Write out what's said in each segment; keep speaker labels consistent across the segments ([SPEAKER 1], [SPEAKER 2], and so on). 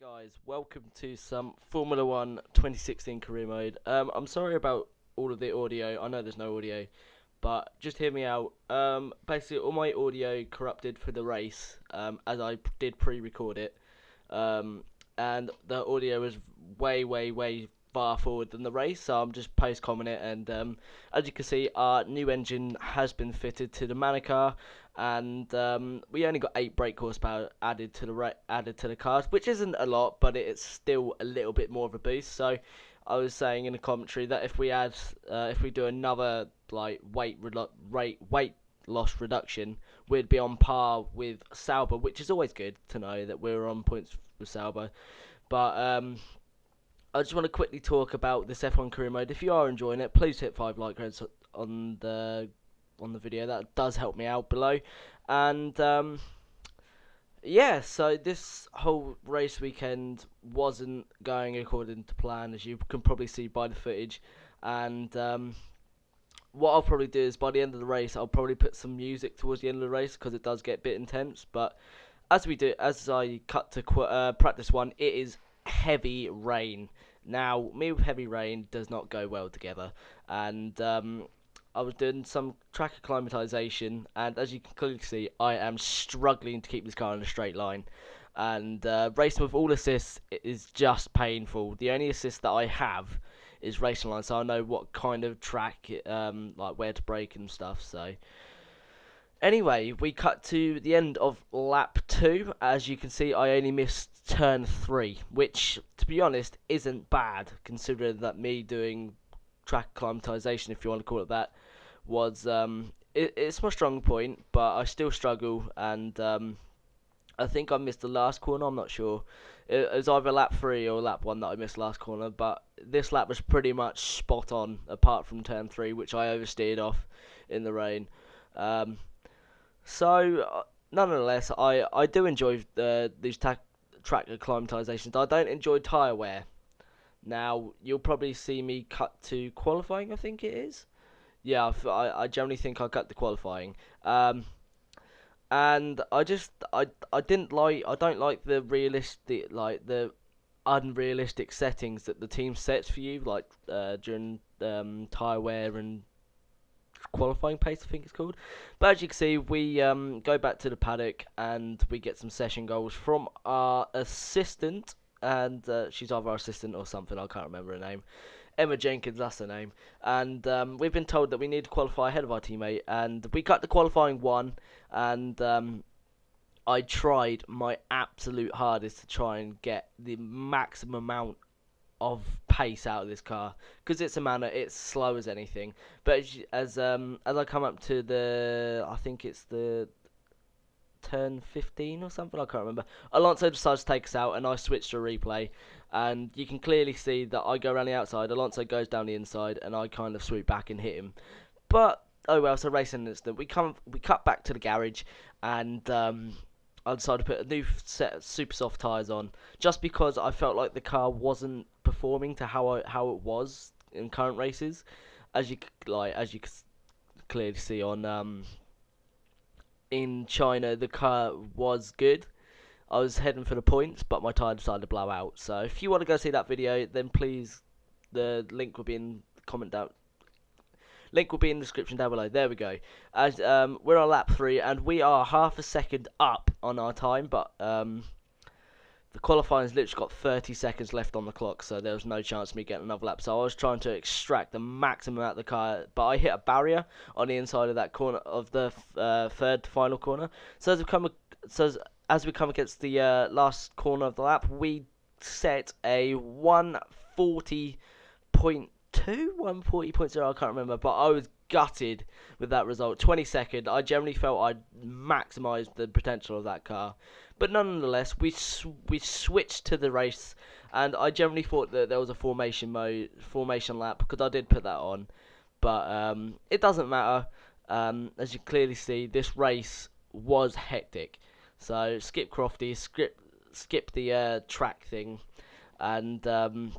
[SPEAKER 1] Right guys, welcome to some Formula 1 2016 career mode. I'm sorry about all of the audio. I know there's no audio, but just hear me out. Basically all my audio corrupted for the race, as I did pre-record it. Um, and the audio was way far forward than the race, so I'm just post-commenting it. And as you can see, our new engine has been fitted to the Manicar, and we only got 8 brake horsepower added to the cars, which isn't a lot, but it's still a little bit more of a boost. So I was saying in the commentary that if we do another like weight loss reduction, we'd be on par with Sauber, which is always good to know that we're on points with Sauber. But I just want to quickly talk about this F1 career mode. If you are enjoying it, please hit 5 like on the video. That does help me out below. And yeah, so this whole race weekend wasn't going according to plan, as you can probably see by the footage. And what I'll probably do is by the end of the race, I'll probably put some music towards the end of the race because it does get a bit intense. But as I cut to practice one, it is heavy rain. Now, me with heavy rain does not go well together, and I was doing some track acclimatization, and as you can clearly see, I am struggling to keep this car in a straight line. And racing with all assists is just painful. The only assist that I have is racing line, so I know what kind of track, like where to brake and stuff. So anyway, we cut to the end of lap 2. As you can see, I only missed turn 3, which, to be honest, isn't bad, considering that me doing track acclimatization, if you want to call it that, was it's my strong point, but I still struggle, and I think I missed the last corner. I'm not sure. It was either lap 3 or lap 1 that I missed last corner, but this lap was pretty much spot on, apart from turn 3, which I oversteered off in the rain. So, nonetheless, I do enjoy these track acclimatizations. I don't enjoy tyre wear. Now, you'll probably see me cut to qualifying, I think it is. Yeah, I generally think I cut to qualifying. And I don't like the unrealistic settings that the team sets for you, like during tyre wear and qualifying pace, I think it's called. But as you can see, we go back to the paddock and we get some session goals from our assistant, and she's either our assistant or something, I can't remember her name. Emma Jenkins, that's her name. And we've been told that we need to qualify ahead of our teammate, and we cut the qualifying 1, and I tried my absolute hardest to try and get the maximum amount of pace out of this car, because it's slow as anything. But as I come up to I think it's the turn 15 or something, I can't remember, Alonso decides to take us out, and I switch to a replay, and you can clearly see that I go around the outside, Alonso goes down the inside, and I kind of swoop back and hit him. But oh well, so racing instant. We cut back to the garage, and I decided to put a new set of super soft tyres on, just because I felt like the car wasn't performing to how it was in current races. As you can clearly see on in China, the car was good. I was heading for the points, but my tyre decided to blow out. So if you want to go see that video, then please, the link will be in the comment down. Link will be in the description down below. There we go. As we're on lap 3, and we are half a second up on our time, but the qualifying's literally got 30 seconds left on the clock, so there was no chance of me getting another lap. So I was trying to extract the maximum out of the car, but I hit a barrier on the inside of that corner of the third final corner. So as we come against the last corner of the lap, we set a 140.2, 140.0, I can't remember, but I was gutted with that result. 22nd, I generally felt I'd maximised the potential of that car. But nonetheless, we switched to the race, and I generally thought that there was a formation lap, because I did put that on. But it doesn't matter. As you clearly see, this race was hectic. So skip Crofty, skip the track thing, and 4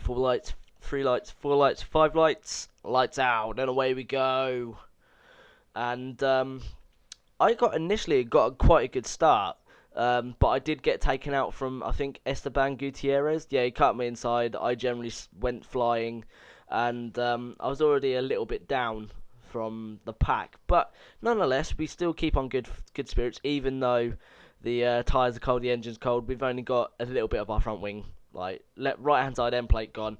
[SPEAKER 1] lights, 3 lights, 4 lights, 5 lights, lights out, and away we go. And I initially got quite a good start, But I did get taken out from, I think, Esteban Gutierrez. Yeah, he cut me inside. I generally went flying, and I was already a little bit down from the pack. But nonetheless, we still keep on good spirits, even though the tyres are cold, the engine's cold. We've only got a little bit of our front wing, like right hand side end plate gone.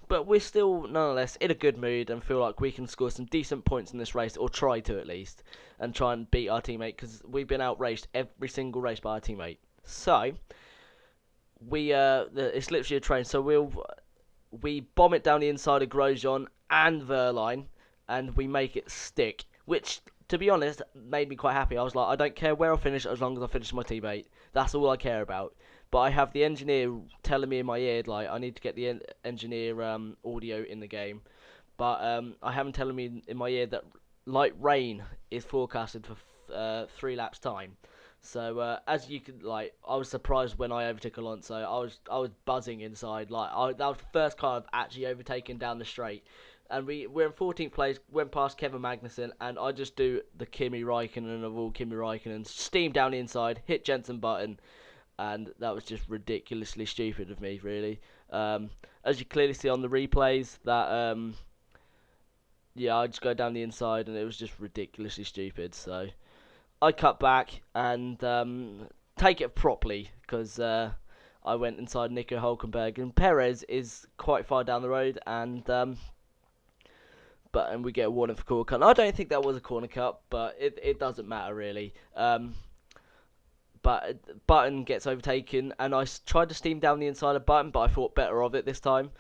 [SPEAKER 1] But we're still, nonetheless, in a good mood and feel like we can score some decent points in this race, or try to at least, and try and beat our teammate, because we've been outraced every single race by our teammate. So, it's literally a train, so we bomb it down the inside of Grosjean and Verline, and we make it stick, which, to be honest, made me quite happy. I was like, I don't care where I finish as long as I finish my teammate. That's all I care about. But I have the engineer telling me in my ear, like, I need to get the engineer audio in the game. But I have him telling me in my ear that light rain is forecasted for 3 laps time. So as you could, like, I was surprised when I overtook Alonso. I was buzzing inside. Like, that was the first car I've actually overtaken down the straight. And we're in 14th place, went past Kevin Magnussen, and I just do the Kimi Raikkonen of all Kimi Raikkonen, steam down the inside, hit Jensen Button, and that was just ridiculously stupid of me, really. As you clearly see on the replays, that yeah, I just go down the inside, and it was just ridiculously stupid. So I cut back and take it properly, because I went inside Nico Hulkenberg, and Perez is quite far down the road, and we get a warning for corner cut. And I don't think that was a corner cut, but it doesn't matter really. But Button gets overtaken, and I tried to steam down the inside of Button, but I thought better of it this time.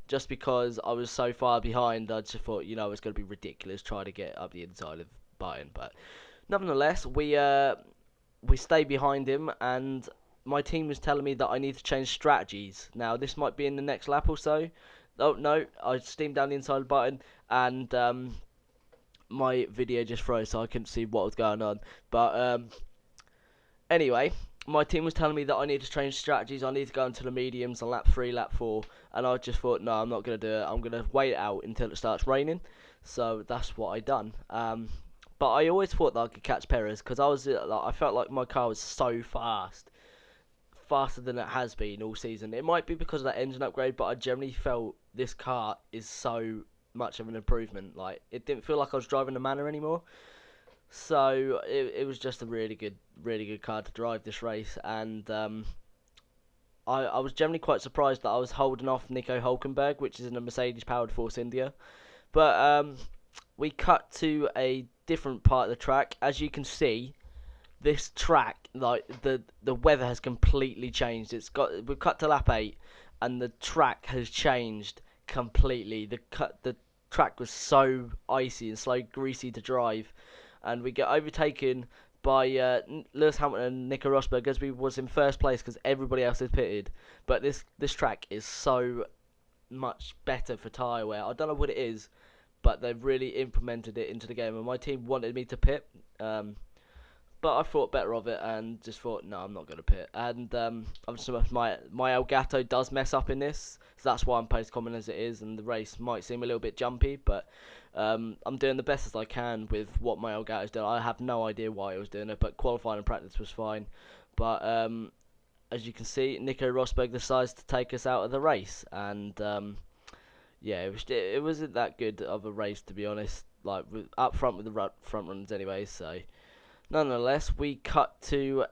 [SPEAKER 1] Just because I was so far behind, I just thought, you know, it's going to be ridiculous trying to get up the inside of Button. But nonetheless, we stay behind him, and my team was telling me that I need to change strategies. Now, this might be in the next lap or so. Oh, no, I steamed down the inside of the Button, and my video just froze, so I couldn't see what was going on. But anyway, my team was telling me that I need to change strategies. I need to go into the mediums on lap 3, lap 4. And I just thought, no, I'm not going to do it. I'm going to wait it out until it starts raining. So that's what I done. But I always thought that I could catch Perez, because I felt like my car was so fast. Faster than it has been all season. It might be because of that engine upgrade, but I generally felt this car is so much of an improvement. Like, it didn't feel like I was driving a Manor anymore. So it was just a really good car to drive this race, and I was generally quite surprised that I was holding off Nico Hulkenberg, which is in a Mercedes-powered Force India. But we cut to a different part of the track. As you can see, this track, like the weather has completely changed. We've cut to lap 8, and the track has changed completely. The track was so icy and so greasy to drive. And we get overtaken by Lewis Hamilton and Nico Rosberg, as we was in first place because everybody else is pitted. But this track is so much better for tyre wear. I don't know what it is, but they've really implemented it into the game. And my team wanted me to pit, but I thought better of it and just thought, no, I'm not going to pit. And my Elgato does mess up in this, so that's why I'm post common as it is. And the race might seem a little bit jumpy, but I'm doing the best as I can with what my Elgato's doing. I have no idea why I was doing it, but qualifying and practice was fine. But as you can see, Nico Rosberg decides to take us out of the race, and yeah, it wasn't that good of a race, to be honest. Like, up front with the front runners anyway. So nonetheless, we cut to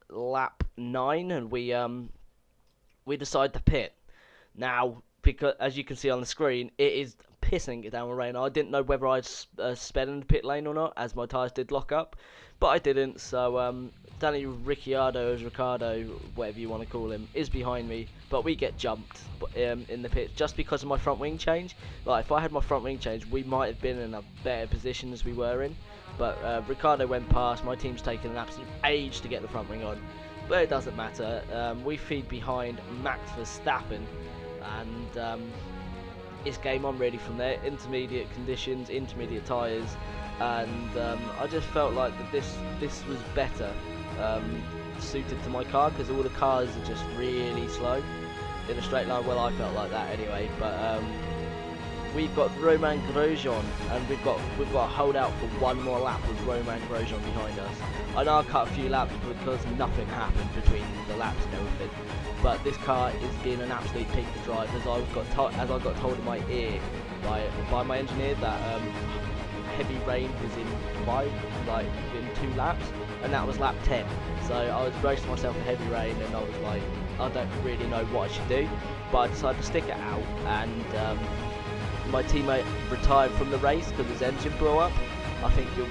[SPEAKER 1] lap 9, and we decide to pit. Now, because as you can see on the screen, it is pissing it down with rain. I didn't know whether I'd sped in the pit lane or not, as my tyres did lock up, but I didn't. So Danny Ricciardo, as Ricardo, whatever you want to call him, is behind me, but we get jumped in the pit just because of my front wing change. Like, if I had my front wing change, we might have been in a better position as we were in. But Ricardo went past. My team's taken an absolute age to get the front wing on, but it doesn't matter. We feed behind Max Verstappen, and it's game on really from there. Intermediate conditions, intermediate tyres, and I just felt like that this was better suited to my car, because all the cars are just really slow in a straight line. Well, I felt like that anyway, but we've got Romain Grosjean, and we've got to hold out for one more lap with Romain Grosjean behind us. I know I cut a few laps because nothing happened between the laps and everything, but this car is being an absolute pig to drive, as I got told in my ear by my engineer that heavy rain was in 2 laps, and that was lap 10. So I was bracing myself for heavy rain, and I was like, I don't really know what I should do, but I decided to stick it out, and my teammate retired from the race because his engine blew up. I think we'll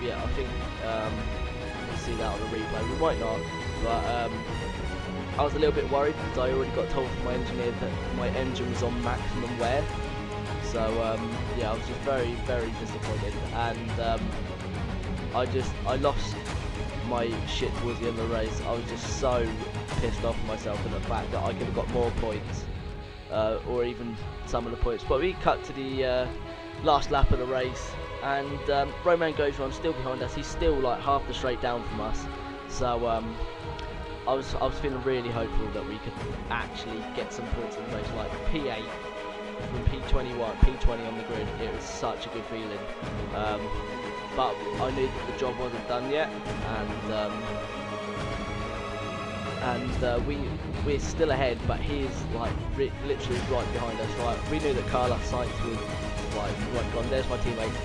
[SPEAKER 1] see that on the replay. We might not, but I was a little bit worried because I already got told from my engineer that my engine was on maximum wear. So yeah, I was just very, very disappointed, and I lost my shit towards the end of the race. I was just so pissed off myself at the fact that I could have got more points, or even some of the points. But we cut to the last lap of the race, and Romain Grosjean still behind us. He's still like half the straight down from us. So I was feeling really hopeful that we could actually get some points in the race, like P8 from P20 on the grid. It was such a good feeling. But I knew that the job wasn't done yet, and we're still ahead, but he is like literally right behind us. Like, we knew that Carlos Sainz was like gone. There's my teammate,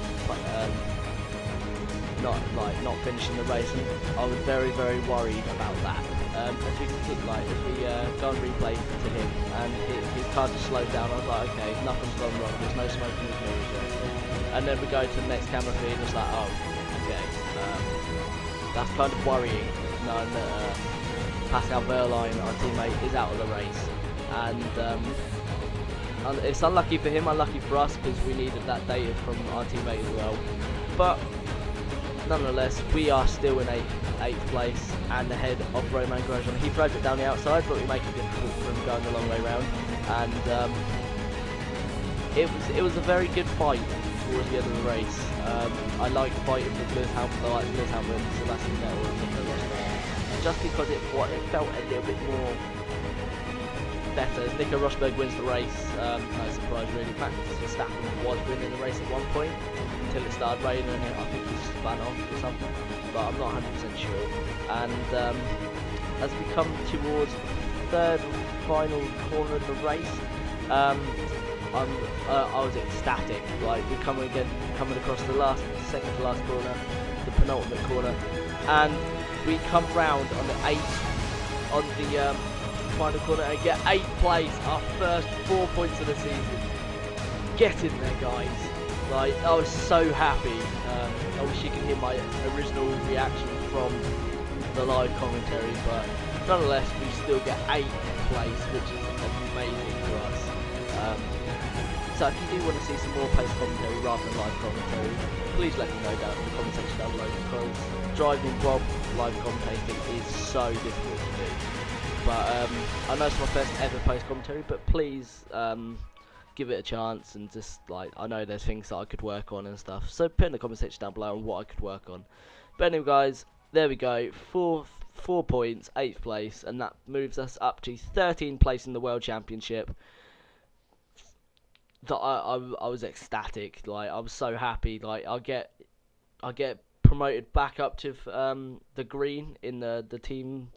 [SPEAKER 1] not finishing the race, and I was very, very worried about that. As we go and replay to him, and his car just slowed down. I was like, okay, nothing's gone wrong. There's no smoke in his mirrors or anything. And then we go to the next camera feed, and it's like, oh, okay, that's kind of worrying, knowing that Pascal Wehrlein, our teammate, is out of the race, and it's unlucky for him, unlucky for us, because we needed that data from our teammate as well. But nonetheless, we are still in 8th place and ahead of Romain Grosjean. He throws it down the outside, but we make it difficult for him going the long way round. And it was a very good fight towards the end of the race. I liked fighting with Lewis Hamilton, Sebastian Vettel, and Nico Rosberg, just because it felt a little bit more better. As Nico Rosberg wins the race, no surprise really. Max Verstappen was winning the race at one point until it started raining, and I think he spun off or something, but I'm not 100% sure. And as we come towards the third and final corner of the race, I was ecstatic. Like, we're coming across the second to last corner, the penultimate corner, and we come round on the final corner and get 8th place, our first 4 points of the season. Get in there, guys. Like, I was so happy. I wish you could hear my original reaction from the live commentary, but nonetheless, we still get 8th place, which is amazing for us. So if you do want to see some more post commentary rather than live commentary, please let me know down in the comment section down below, because driving while live commentating is so difficult to do. But I know it's my first ever post commentary, but please give it a chance, and just, like, I know there's things that I could work on and stuff, so put in the comment section down below on what I could work on. But anyway, guys, there we go, 4 points, 8th place, and that moves us up to 13th place in the World Championship. That I was ecstatic. Like, I was so happy. Like, I get promoted back up to the green in the team.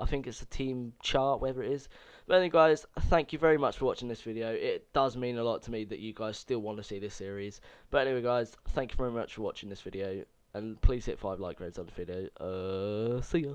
[SPEAKER 1] I think it's the team chart, whatever it is. But anyway, guys, thank you very much for watching this video. It does mean a lot to me that you guys still want to see this series. But anyway, guys, thank you very much for watching this video, and please hit 5 like rates on the video. See ya.